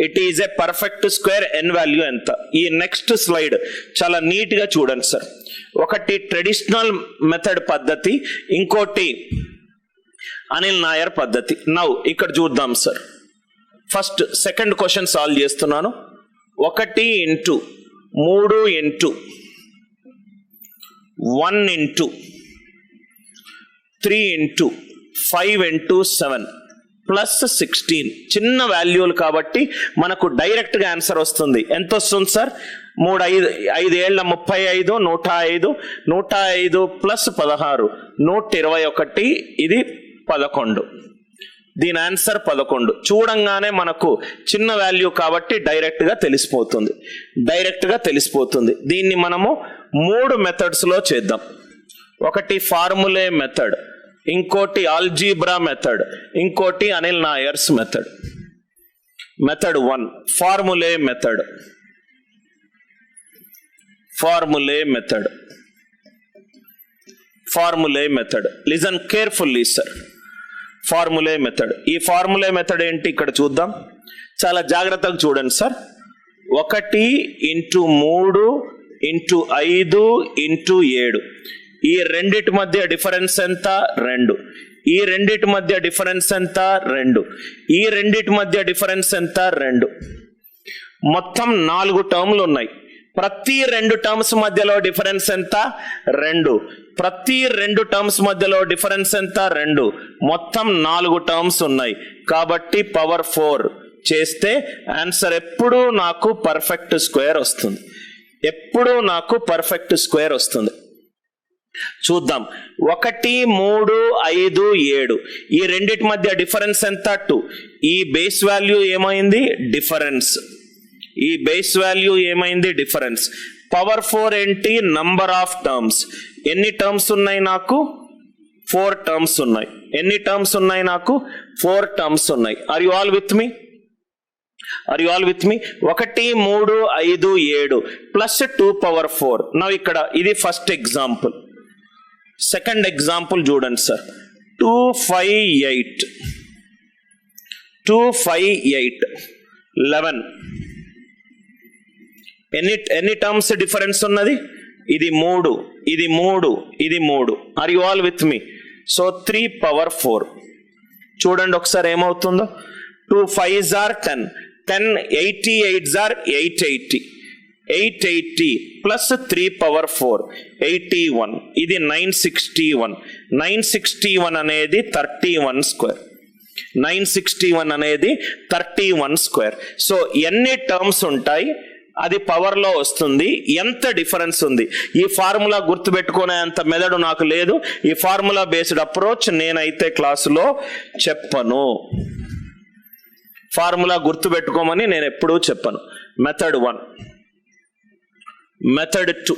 It is a perfect square, n value ఎంత. ఈ next slide చాలా నీట్గా చూడండి సార్. ఒకటి ట్రెడిషనల్ మెథడ్ పద్ధతి, ఇంకోటి అనిల్ నాయర్ పద్ధతి. నౌ ఇక్కడ చూద్దాం sir. First second question solve చేస్తున్నాను. 1 into 3 into 1 into 3 into 5 into 7 plus 16. చిన్న వాల్యూలు కాబట్టి మనకు డైరెక్ట్గా ఆన్సర్ వస్తుంది. ఎంత వస్తుంది సార్? 5 ఏళ్ళ 35, 105, 105 ప్లస్ 16, 121, ఇది 11. దీని ఆన్సర్ 11. చూడంగానే మనకు చిన్న వాల్యూ కాబట్టి డైరెక్ట్గా తెలిసిపోతుంది. దీన్ని మనము 3 మెథడ్స్లో చేద్దాం. ఒకటి ఫార్ములే మెథడ్, ఇంకోటి ఆల్జీబ్రా మెథడ్, ఇంకోటి అనిల్ నాయర్స్ మెథడ్. మెథడ్ 1 ఫార్ములే మెథడ్. Listen carefully sir. ఫార్ములే మెథడ్. ఈ ఫార్ములే మెథడ్ ఏంటి ఇక్కడ చూద్దాం. చాలా జాగ్రత్తగా చూడండి సార్. 1 into 3 into 5 into 7. ఈ రెండిటి మధ్య డిఫరెన్స్ ఎంత? 2. ఈ రెండిటి మధ్య డిఫరెన్స్ ఎంత? 2. ఈ రెండిటి మధ్య డిఫరెన్స్ ఎంత? 2. మొత్తం 4 టర్మ్లు ఉన్నాయి. ప్రతి 2 టర్మ్స్ మధ్యలో డిఫరెన్స్ ఎంత? 2. ప్రతి 2 టర్మ్స్ మధ్యలో డిఫరెన్స్ ఎంత? 2. మొత్తం 4 టర్మ్స్ ఉన్నాయి కాబట్టి పవర్ 4 చేస్తే ఆన్సర్ ఎప్పుడూ నాకు పర్ఫెక్ట్ స్క్వేర్ వస్తుంది. చూద్దాం. 1, 3, 5, 7. ఈ రెండిటి మధ్య డిఫరెన్స్ ఎంత? 2. ఈ బేస్ వాల్యూ ఏమైంది? డిఫరెన్స్. పవర్ 4 ఏంటి? Number of terms. ఎన్ని టర్మ్స్ ఉన్నాయి నాకు? 4 టర్మ్స్ ఉన్నాయి. ఎన్ని టర్మ్స్ ఉన్నాయి నాకు? 4 టర్మ్స్ ఉన్నాయి. Are you all with me? 1, 3, 5, 7 plus 2 power 4. నా ఇక్కడ ఇది ఫస్ట్ ఎగ్జాంపుల్. సెకండ్ ఎగ్జాంపుల్ చూడండి సార్. 2, 5, 8 11. ఎన్ని టర్మ్స్ డిఫరెన్స్ ఉన్నది? ఇది 3, ఇది 3, ఇది 3. Are you all with me? So 3 power 4. చూడండి ఒకసారి ఏమవుతుందో. 2 5s are 10, 10 88s are 880, 880 plus 3 power 4 81. ఇది 961. 961 అనేది 31 స్క్వేర్. 961 అనేది 31 స్క్వేర్. సో ఎన్ని టర్మ్స్ ఉంటాయి అది పవర్ లో వస్తుంది. ఎంత డిఫరెన్స్ ఉంది? ఈ ఫార్ములా గుర్తుపెట్టుకునే అంత మెదడు నాకు లేదు. ఈ ఫార్ములా బేస్డ్ అప్రోచ్ నేనైతే క్లాసులో చెప్పను. ఫార్ములా గుర్తుపెట్టుకోమని నేను ఎప్పుడూ చెప్పను. మెథడ్ 1. మెథడ్ 2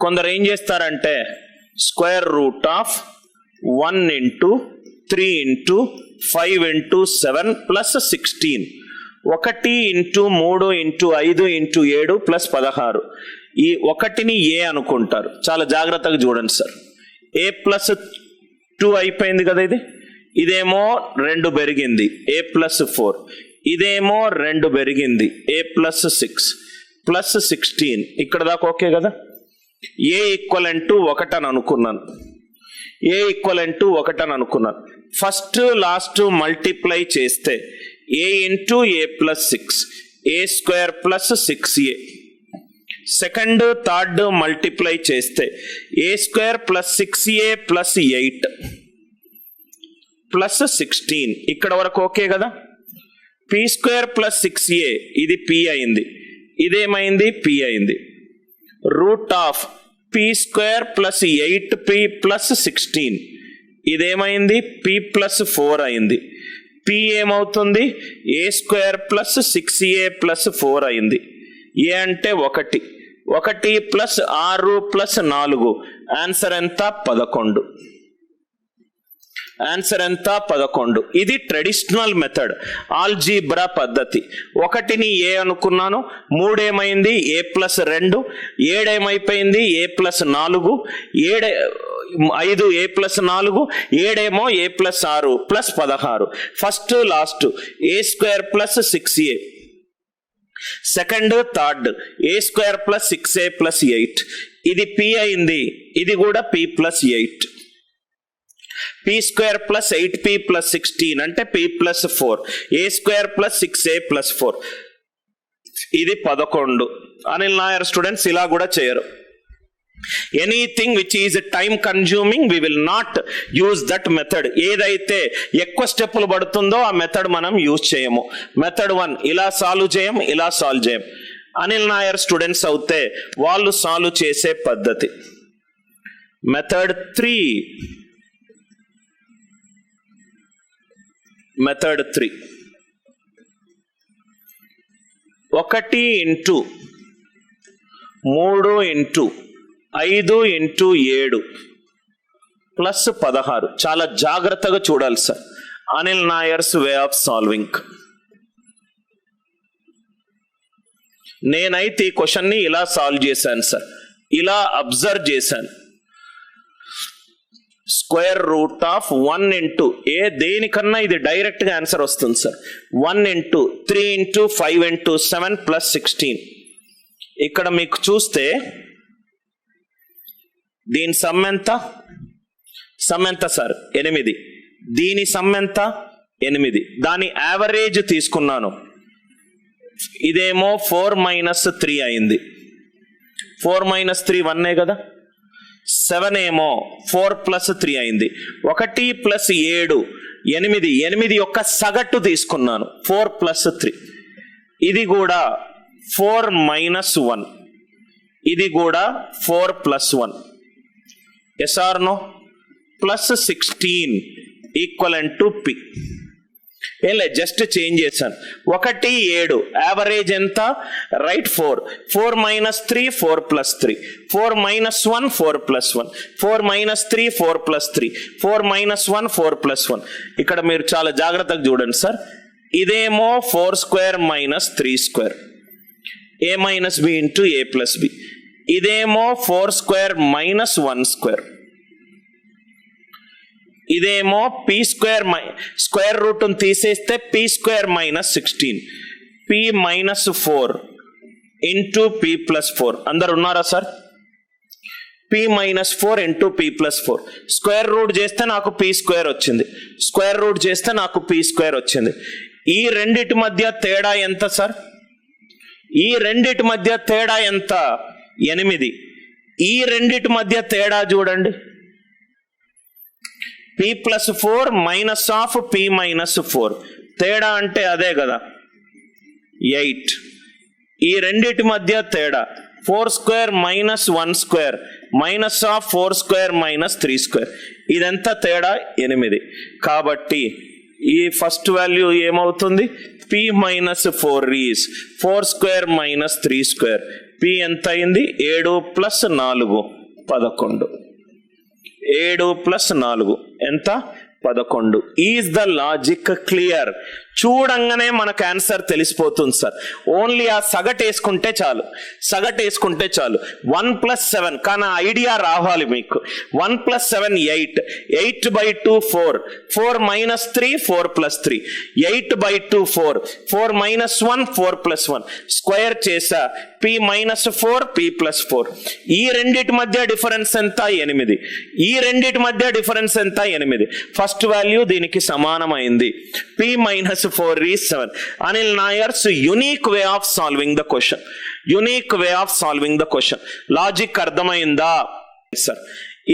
కొందరు ఏం చేస్తారంటే square root of 1 into 3 into 5 into 7 plus 16. 1 into 3 into 5 into 7 plus 16. ఈ 1ని ఏ అనుకుంటారు. చాలా జాగ్రత్తగా చూడండి సార్. ఏ ప్లస్ 2 అయిపోయింది కదా. ఇదేమో 2 పెరిగింది, ఏ ప్లస్ 4. ఇదేమో 2 పెరిగింది, ఏ ప్లస్ 6 ప్లస్ 16. ఇక్కడ దాకా ఓకే కదా. ఏ ఈక్వలెంట్ 1 అని అనుకున్నాను. ఫస్ట్ లాస్ట్ మల్టిప్లై చేస్తే a into a plus 6, a square plus 6a. Second third multiply చేస్తే a square plus 6a plus 8 plus 16. ఇక్కడ వరకు ఓకే కదా. పీ స్క్వేర్ ప్లస్ 6a ఇది p అయింది, ఇదేమైంది p అయింది. Root of P square plus 8p plus 16 ఇదేమైంది p plus 4 అయింది. p ఏమవుతుంది? ఏ square plus 6a plus 4 అయింది. ఏ అంటే 1, 1 ప్లస్ 6 ప్లస్ 4. ఆన్సర్ ఎంత? 11. ఇది ట్రెడిషనల్ మెథడ్, ఆల్జీబ్రా పద్ధతి. 1ని ఏ అనుకున్నాను, 3 ఏమైంది? ఏ ప్లస్ 2. 7 ఏమైపోయింది? ఏ ప్లస్ 4. 5 a ప్లస్ 4, 7 ఏమో a plus 6 plus 16. First last a square plus 6a, second third a square plus 6a plus 8. ఇది p అయింది, ఇది కూడా p plus 8. p square plus 8p plus 16 అంటే p plus 4, a square plus 6a plus 4, ఇది 11. Anil Nair students ఇలా కూడా చేయరు. Anything which is time consuming we will not use that method. ఏదైతే ఎక్కువ స్టెప్పులు పడుతుందో ఆ మెథడ్ మనం యూజ్ చేయము. మెథడ్ 1 ఇలా సాల్వ్ చేయం, ఇలా సాల్వ్ చేయం. అనిల్ నాయర్ స్టూడెంట్స్ అవుతే వాళ్ళు సాల్వ్ చేసే పద్ధతి. Method 3, method 3 1 into 3 into 5 into 7 plus 16. చాలా జాగ్రత్తగా చూడాలి సార్. Anil Nair's way of solving. నేనైతే ఈ క్వశ్చన్ని ఇలా సాల్వ్ చేశాను సార్, ఇలా అబ్జర్వ్ చేశాను. స్క్వేర్ రూట్ ఆఫ్ 1 ఇంటూ దేనికన్నా ఇది డైరెక్ట్ గా ఆన్సర్ వస్తుంది sir. 1 into 3 into 5 into 7 plus 16. ఇక్కడ మీకు చూస్తే దీని సమ్ ఎంత? సమ్ ఎంత సార్? 8. దీని సమ్ ఎంత? 8. దాని యావరేజ్ తీసుకున్నాను. ఇదేమో 4 మైనస్ 3 అయింది. 4 మైనస్ 3 1 కదా. 7 ఏమో 4 ప్లస్ 3 అయింది. 1 ప్లస్ 7 8. 8 యొక్క సగటు తీసుకున్నాను 4 ప్లస్ 3. ఇది కూడా 4 మైనస్ 1, ఇది కూడా 4 plus 1. Yes or no? Plus 16 equivalent to p. ఏం లేదు, జస్ట్ చేంజ్ చేశాను. 1 7 యావరేజ్ ఎంత? Right 4. 4 minus 3 4 plus 3. 4 minus 1 4 plus 1. 4 minus 3 4 plus 3. 4 minus 1 4 plus 1. ఇక్కడ మీరు చాలా జాగ్రత్తగా చూడండి సార్. ఇదేమో 4 square minus 3 square, a minus b into a plus b. ఇదేమో 4 స్క్వేర్ మైనస్ 1 స్క్వేర్. ఇదేమో p స్క్వేర్ స్క్వేర్ రూట్ తీసేస్తే p square minus 16, p minus 4 into p plus 4. అందరు ఉన్నారా sir? p minus 4 into p plus 4. Square root చేస్తే నాకు p square వచ్చింది, square root చేస్తే నాకు p స్క్వేర్ వచ్చింది. ఈ రెండిటి మధ్య తేడా ఎంత సార్? ఈ రెండిటి మధ్య తేడా ఎంత? 8. ఈ రెండిటి మధ్య తేడా చూడండి. p plus 4 minus of p minus 4. తేడా అంటే అదే కదా 8. ఈ రెండిటి మధ్య తేడా 4 square minus 1 square minus of 4 square minus 3 square. ఇదంతా తేడా 8. కాబట్టి ఈ ఫస్ట్ వాల్యూ ఏమవుతుంది? p minus 4 is 4 square minus 3 square. p ఎంత అయింది? 7 ప్లస్ 4 11. 7 ప్లస్ 4 ఎంత? 11. Is the logic clear? చూడంగానే మనకు ఆన్సర్ తెలిసిపోతుంది సార్. ఓన్లీ ఆ సగటు వేసుకుంటే చాలు, సగటు వేసుకుంటే చాలు. 1 ప్లస్ 7, కానీ ఐడియా రావాలి మీకు. 1 plus 7 8. 8 by 2 4. 4 minus 3 4 plus 3. 8 by 2 4. 4 minus 1 4 plus 1. Square చేసా p మైనస్ 4 p ప్లస్ 4. ఈ రెండిటి మధ్య డిఫరెన్స్ ఎంత? 8. ఈ రెండిటి మధ్య డిఫరెన్స్ ఎంత? 8. ఫస్ట్ వాల్యూ దీనికి సమానమైంది. p minus 4 is 7. Anil Nayar's unique way of solving the question. Unique way of solving the question. Logic అర్థమైందా సార్?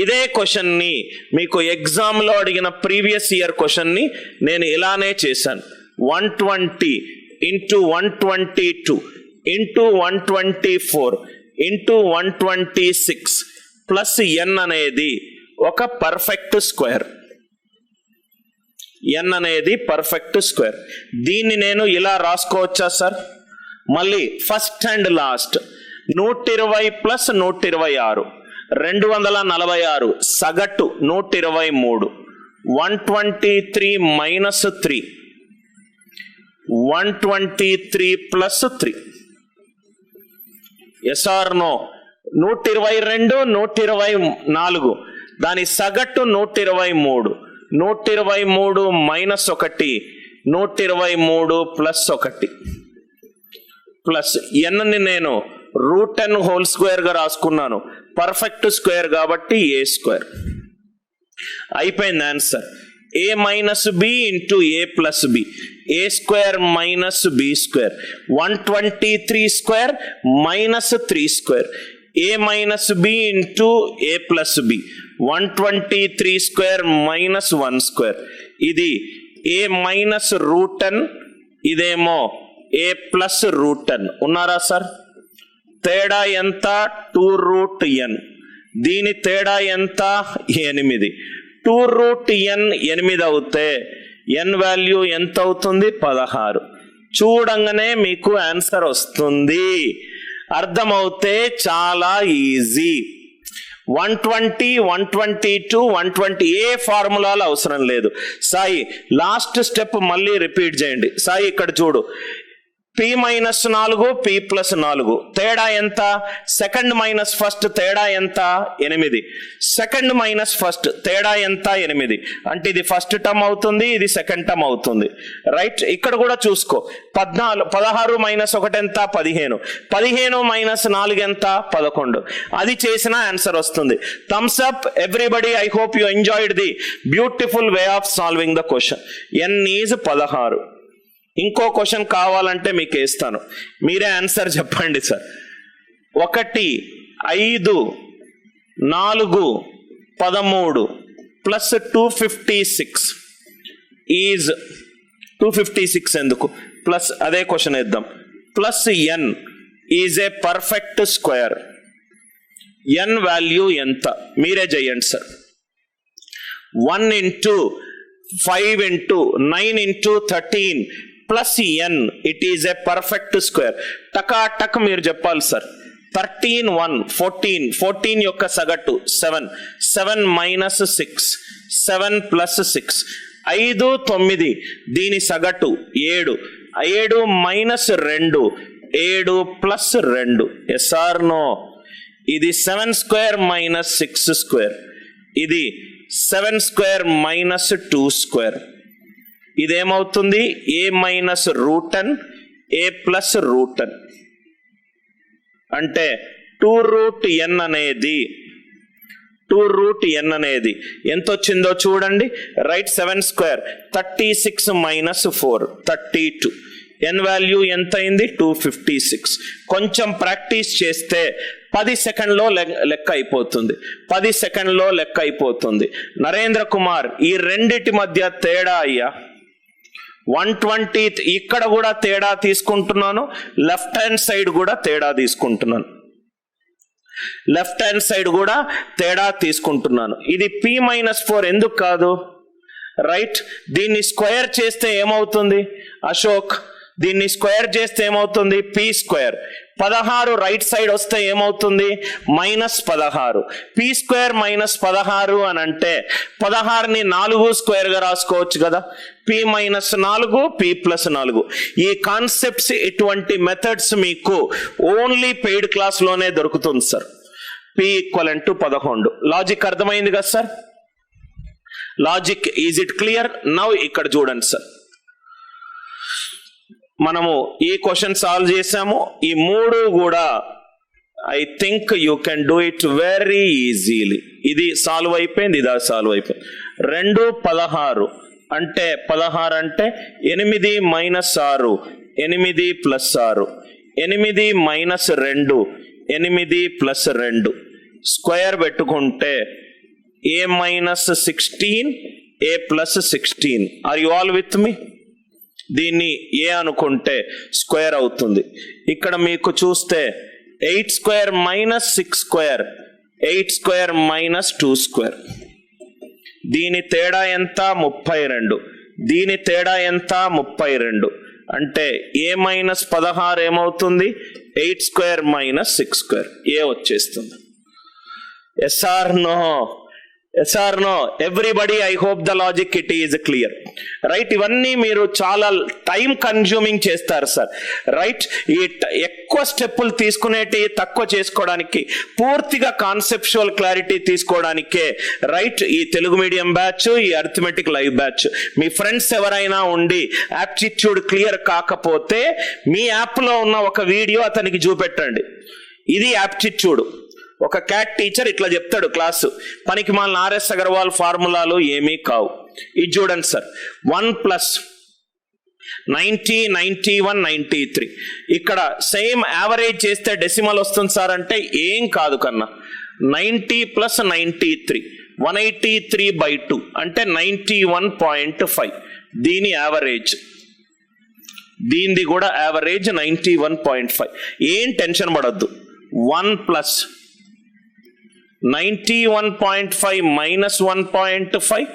ఇదే క్వశ్చన్ ని మీకు ఎగ్జామ్ లో అడిగిన ప్రీవియస్ ఇయర్ క్వశ్చన్ ని నేను ఇలానే చేశాను. 120 into 122 into 124 into 126 plus n అనేది ఒక పర్ఫెక్ట్ స్క్వేర్. n అనేది పర్ఫెక్ట్ స్క్వేర్. దీన్ని నేను ఇలా రాసుకోవచ్చా సార్? మళ్ళీ ఫస్ట్ అండ్ లాస్ట్ 120 ప్లస్ 126 246 సగటు 123. 123 minus 3 123 plus 3. Yes or no? 122 124 దాని సగటు 123. 123 మైనస్ 1, 123 ప్లస్ 1 ప్లస్ ఎన్ని నేను √n హోల్ స్క్వేర్ గా రాసుకున్నాను. పర్ఫెక్ట్ స్క్వేర్ కాబట్టి a స్క్వేర్. అయిపోయింది answer. a minus b into a plus b, a square minus b square, 123 square minus 3 square, a minus b into a plus b, 123 square minus 1 square. ఇది a minus √n, ఇదేమో a plus √n. ఉన్నారా sir? తేడా ఎంత? 2√n. దీని తేడా ఎంత? 8. 2√n 8 అవుతే n value ఎంత అవుతుంది? 16. చూడంగానే మీకు ఆన్సర్ వస్తుంది. అర్థమవుతే చాలా ఈజీ. 120, 122, 120 ఏ ఫార్ములాలు అవసరం లేదు. సాయి లాస్ట్ స్టెప్ మళ్ళీ రిపీట్ చేయండి. సాయి ఇక్కడ చూడు, p మైనస్ 4, p ప్లస్ 4 తేడా ఎంత? సెకండ్ మైనస్ ఫస్ట్ తేడా ఎంత? 8. సెకండ్ మైనస్ ఫస్ట్ తేడా ఎంత? 8. అంటే ఇది ఫస్ట్ టర్మ్ అవుతుంది, ఇది సెకండ్ టర్మ్ అవుతుంది. రైట్? ఇక్కడ కూడా చూసుకో, 16 మైనస్ 1 ఎంత? 15. 15 మైనస్ 4 ఎంత? 11. అది చేసిన ఆన్సర్ వస్తుంది. Thumbs up everybody. I hope you enjoyed the beautiful way of solving the question. n is 16. ఇంకో క్వశ్చన్ కావాలంటే మీకు ఇస్తాను, మీరే ఆన్సర్ చెప్పండి సార్. 1, 5, 4, 13 ప్లస్ 256 ఈజ్ 256 ఎందుకు? ప్లస్ అదే క్వశ్చన్ ఇద్దాం. Plus n is a perfect square. n value ఎంత? మీరే చేయండి సార్. 1 into 5 into 9 into 13 plus n, it is a perfect square. టకా టక్ మీరు చెప్పాలి సార్. 13, 1, 14. 14 యొక్క సగటు 7. 7 మైనస్ 6, 7 ప్లస్ 6. 5, 9 దీని సగటు 7. 7 minus 2, 7 plus 2. Yes or no? ఇది 7 స్క్వేర్ మైనస్ 6 స్క్వేర్, ఇది 7 స్క్వేర్ మైనస్ 2 స్క్వేర్. ఇదేమవుతుంది? a minus √n, a plus √n. అంటే 2√n అనేది 2√n అనేది ఎంత వచ్చిందో చూడండి. Right? 7 square 36 minus 4 32. n value ఎంత అయింది? 256. కొంచెం ప్రాక్టీస్ చేస్తే 10 సెకండ్లో లెక్క అయిపోతుంది. 10 సెకండ్లో లెక్క అయిపోతుంది. నరేంద్ర కుమార్, ఈ రెండిటి మధ్య తేడా అయ్యా 120. ఇక్కడ కూడా తేడా తీసుకుంటున్నాను, లెఫ్ట్ హ్యాండ్ సైడ్ కూడా తేడా తీసుకుంటున్నాను. లెఫ్ట్ హ్యాండ్ సైడ్ కూడా తేడా తీసుకుంటున్నాను. ఇది p మైనస్ 4 ఎందుకు కాదు? రైట్? దీన్ని స్క్వేర్ చేస్తే ఏమవుతుంది అశోక్? దీన్ని స్క్వేర్ చేస్తే ఏమవుతుంది? p square. 16 రైట్ సైడ్ వస్తే ఏమవుతుంది? మైనస్ 16. p స్క్వేర్ మైనస్ 16 అని అంటే 16ని 4 స్క్వేర్ గా రాసుకోవచ్చు కదా. p minus 4, p plus 4. ఈ కాన్సెప్ట్స్, ఇటువంటి మెథడ్స్ మీకు ఓన్లీ పెయిడ్ క్లాస్ లోనే దొరుకుతుంది సార్. p equivalent 11. లాజిక్ అర్థమైంది కదా sir? Logic is it clear? Now ఇక్కడ చూడండి సార్, మనము ఈ క్వశ్చన్ సాల్వ్ చేసాము. ఈ 3 కూడా I think you can do it very easily. ఇది సాల్వ్ అయిపోయింది, ఇది సాల్వ్ అయిపోయింది. 2, 16 అంటే 16 అంటే 8 minus 6, 8 plus 6. 8 minus 2, 8 plus 2. Square పెట్టుకుంటే a minus 16, a plus 16. Are you all with me? దీన్ని a అనుకుంటే స్క్వేర్ అవుతుంది. ఇక్కడ మీకు చూస్తే 8 square minus 6 square, 8 square minus 2 square. దీని తేడా ఎంత? 32. దీని తేడా ఎంత? 32. అంటే a మైనస్ 16 ఏమవుతుంది? 8 స్క్వేర్ మైనస్ 6 స్క్వేర్. ఏ వచ్చేస్తుంది. Yes or no? Yes or no? Everybody, I hope the logic it is clear. Right? ఇవన్నీ మీరు చాలా టైం కన్జ్యూమింగ్ చేస్తారు సార్. రైట్? ఈ ఎక్కువ స్టెప్పులు తీసుకునేటి తక్కువ చేసుకోవడానికి, పూర్తిగా కాన్సెప్చువల్ క్లారిటీ తీసుకోవడానికే రైట్ ఈ తెలుగు మీడియం బ్యాచ్, ఈ అర్థమెటిక్ లైవ్ బ్యాచ్. మీ ఫ్రెండ్స్ ఎవరైనా ఉండి యాప్టిట్యూడ్ క్లియర్ కాకపోతే మీ యాప్లో ఉన్న ఒక వీడియో అతనికి చూపెట్టండి. ఇది యాప్టిట్యూడ్. ఒక క్యాట్ టీచర్ ఇట్లా చెప్తాడు క్లాసు, పనికి మాలిన ఆర్ఎస్ అగర్వాల్ ఫార్ములాలు ఏమీ కావు. ఇది చూడండి సార్, 1+90, 91, 93. ఇక్కడ సేమ్ యావరేజ్ చేస్తే డెసిమల్ వస్తుంది సార్ అంటే ఏం కాదు కన్నా. 90 + 93 183/2 అంటే 91.5. దీని యావరేజ్, దీనిది కూడా యావరేజ్ 91.5. ఏం టెన్షన్ పడద్దు. 1+91.5 - 1.5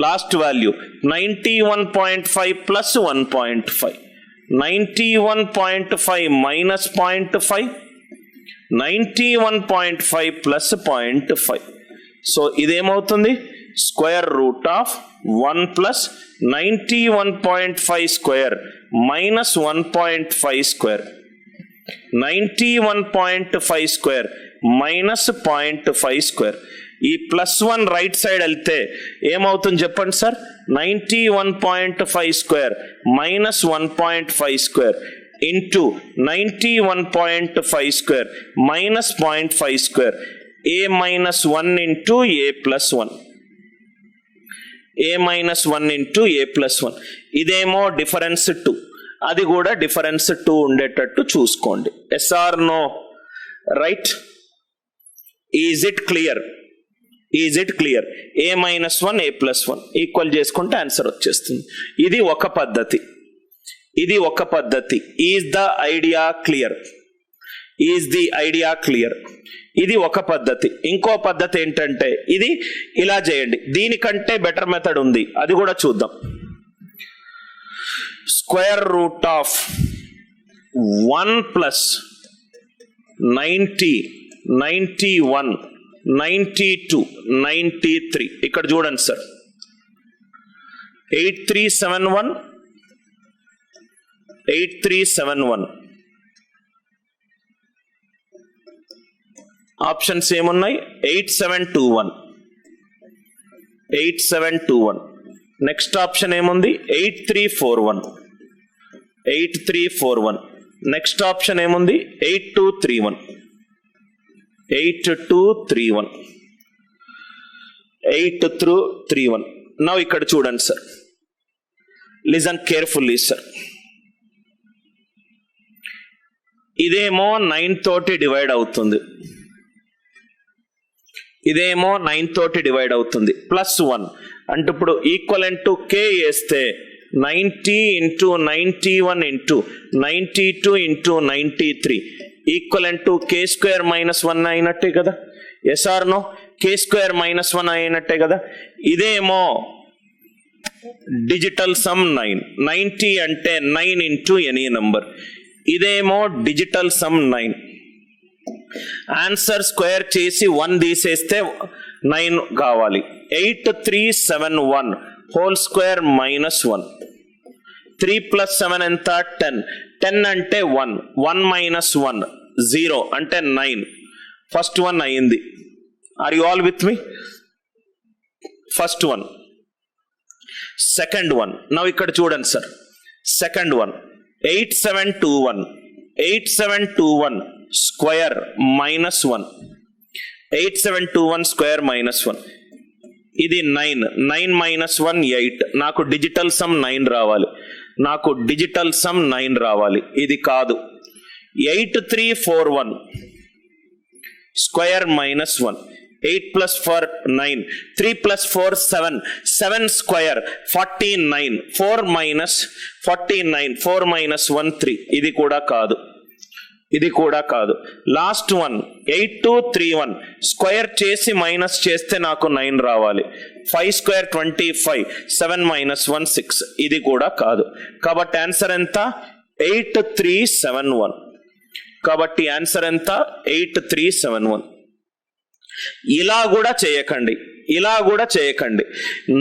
లాస్ట్ వాల్యూ 91.5 + 1.5. 91.5 - 0.5 91.5 + 0.5. సో ఇదేమవుతుంది? √1 + 91.5 స్క్వేర్ - 1.5 స్క్వేర్. 91.5 square -0.5 square. ఈ +1 రైట్ సైడ్ వెళ్తే ఏమవుతుంది చెప్పండి సార్? 91.5 square -1.5 square into 91.5 square -0.5 square. a-1 into a+1. a-1 into a+1. ఇదేమో డిఫరెన్స్ 2, అది కూడా డిఫరెన్స్ 2 ఉండేటట్టు చూసుకోండి. Yes or no? Right? Is it clear? Is it clear? a-1 a+1 equal చేసుకుంటే ఆన్సర్ వచ్చేస్తుంది. ఇది ఒక పద్ధతి, ఇది ఒక పద్ధతి. Is the idea clear? Is the idea clear? ఇది ఒక పద్ధతి. ఇంకో పద్ధతి ఏంటంటే ఇది ఇలా చేయండి. దీనికంటే బెటర్ మెథడ్ ఉంది, అది కూడా చూద్దాం. √1 + 90, 91, 92, 93. ఇక్కడ చూడండి సార్, 8371, 8371. ఆప్షన్స్ ఏమున్నాయి? 8721, 8721. నెక్స్ట్ ఆప్షన్ ఏముంది? 8341, 8341. నెక్స్ట్ ఆప్షన్ ఏముంది? 8231, 8231, 8231. నౌ ఇక్కడ చూడండి సార్, లిజన్ కేర్ఫుల్లీ సార్. ఇదేమో 9 తోటి డివైడ్ అవుతుంది, ఇదేమో 9 తోటి డివైడ్ అవుతుంది. +1 అంటే ఇప్పుడు ఈక్వలెంట్ టు k వేస్తే 90 × 91 × 92 × 93 ఈక్వలెంట్ టు k² -1 అయినట్టే కదా. Yes or no? k² -1 అయినట్టే కదా. ఇదేమో డిజిటల్ సమ్ 9. 90 అంటే 9 × ఎనీ నంబర్. ఇదేమో డిజిటల్ సమ్ 9. ఆన్సర్ స్క్వేర్ చేసి 1 తీసేస్తే 9 కావాలి. 8371 హోల్ స్క్వేర్ -1. 3 + 7 ఎంత? 10. 10 అంటే 1. 1 - 1 0 అంటే 9. ఫస్ట్ 1 అయింది. Are you all with me? First 1. Second 1. Now ఇక్కడ చూడండి సార్, సెకండ్ 1 8721, 8721 స్క్వేర్ -1. 8721 స్క్వేర్ -1. ఇది 9. 9 - 1 8. నాకు డిజిటల్ సమ్ 9 రావాలి, నాకు డిజిటల్ సమ్ 9 రావాలి. ఇది కాదు. 8341 స్క్వేర్ -1. 8 + 4 9. 3 + 4 7. 7 స్క్వేర్ 49. 4 - 49. 4 - 1 3. ఇది కూడా కాదు, ఇది కూడా కాదు. లాస్ట్ 1 8231 స్క్వేర్ చేసి మైనస్ చేస్తే నాకు 9 రావాలి. 5 స్క్వేర్ 25. 7 - 1 6. ఇది కూడా కాదు. కాబట్టి ఆన్సర్ ఎంత? 8371. కాబట్టి ఆన్సర్ ఎంత? 8371. ఇలా కూడా చేయకండి, ఇలా కూడా చేయకండి.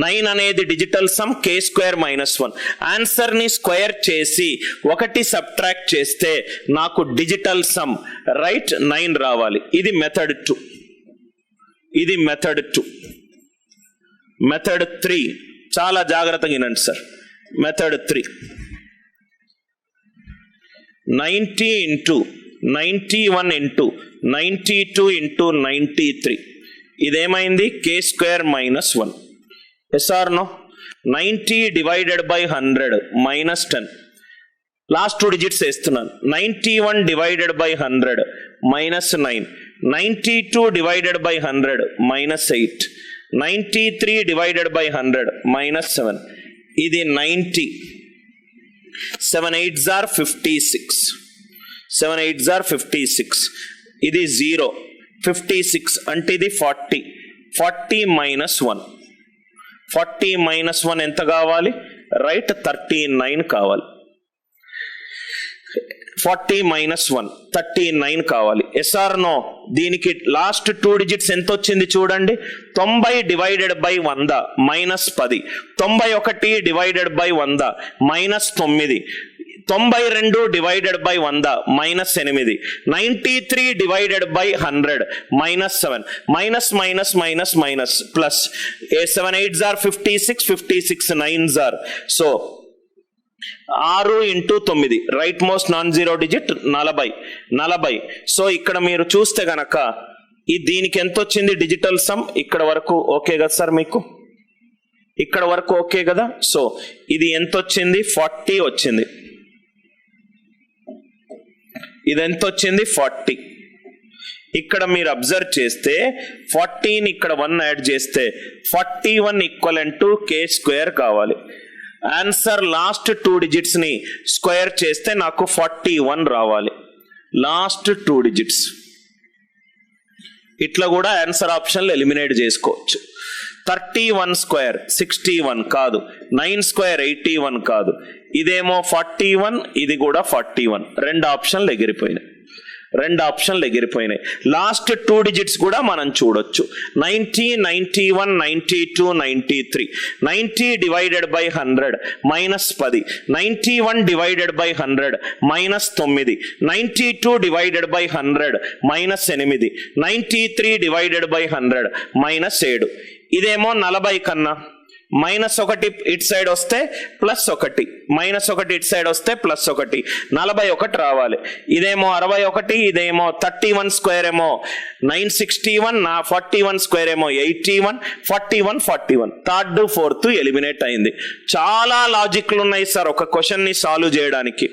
9 అనేది digital sum k square minus 1. Answer ని స్క్వేర్ చేసి 1 సబ్ట్రాక్ట్ చేస్తే నాకు డిజిటల్ సమ్ రైట్ 9 రావాలి. ఇది మెథడ్ 2. ఇది మెథడ్ 2. మెథడ్ 3 చాలా జాగ్రత్తగా వినండి sir. Method 3 90 into 91 into 92 into 93. ఇదేమైంది k square minus 1. Yes or no? 90 divided by 100 minus 10. Last 2 digits వేస్తున్నాను. 91 divided by 100 minus 9. 92 divided by 100 minus 8. 93 divided by 100 minus 7. ఇది 90. 7 8s are 56. 7 8s are 56. ఇది 0. 56 అంటే ఇది 40. 40 minus 1. 40 minus 1 ఎంత కావాలి? Right 39 కావాలి. 40 minus 1 39 కావాలి. Yes or no? దీనికి లాస్ట్ 2 డిజిట్స్ ఎంత వచ్చింది చూడండి. 90 divided by 100 minus 10. 91 divided by 100 minus 9. 92 divided by 100 minus 8. 93 divided by 100 minus 7. Minus minus minus minus plus. 7 8s are 56. 56 9s are. So 6 into 9 right most non zero digit 40. So ఇక్కడ మీరు చూస్తే గనక దీనికి ఎంత వచ్చింది డిజిటల్ సమ్? ఇక్కడ వరకు okay కదా సార్? మీకు ఇక్కడ వరకు ఓకే కదా? సో ఇది ఎంత వచ్చింది? 40 వచ్చింది. ఇది ఎంత వచ్చింది? 40. ఇక్కడ మీరు అబ్జర్వ్ చేస్తే 14 ఇక్కడ 1 యాడ్ చేస్తే 41 ఈక్వలెంట్ టు k స్క్వేర్ కావాలి. ఆన్సర్ లాస్ట్ 2 డిజిట్స్ ని స్క్వేర్ చేస్తే నాకు 41 రావాలి. Last 2 digits. ఇట్లా కూడా ఆన్సర్ ఆప్షన్లు ఎలిమినేట్ చేసుకోవచ్చు. 31 స్క్వేర్ 61 కాదు. 9 స్క్వేర్ 81 కాదు. ఇదేమో 41, ఇది కూడా 41. 2 ఆప్షన్లు ఎగిరిపోయినాయి. లాస్ట్ 2 డిజిట్స్ కూడా మనం చూడొచ్చు. 90 91 92 93. 90 divided by 100 minus 10. 91 divided by 100 minus 9. 92 divided by 100 minus 8. 93 divided by 100 minus 7. ఇదేమో 40 కన్నా మైనస్ 1 ఇటు సైడ్ వస్తే ప్లస్ 1, మైనస్ 1 ఇటు సైడ్ వస్తే ప్లస్ 1, 41 రావాలి. ఇదేమో 61, ఇదేమో 31 స్క్వేర్ ఏమో 961, 41 స్క్వేర్ ఏమో 81, 41 థర్డ్ 4th ఎలిమినేట్ అయింది. చాలా లాజిక్లు ఉన్నాయి సార్ ఒక క్వశ్చన్ ని సాల్వ్ చేయడానికి.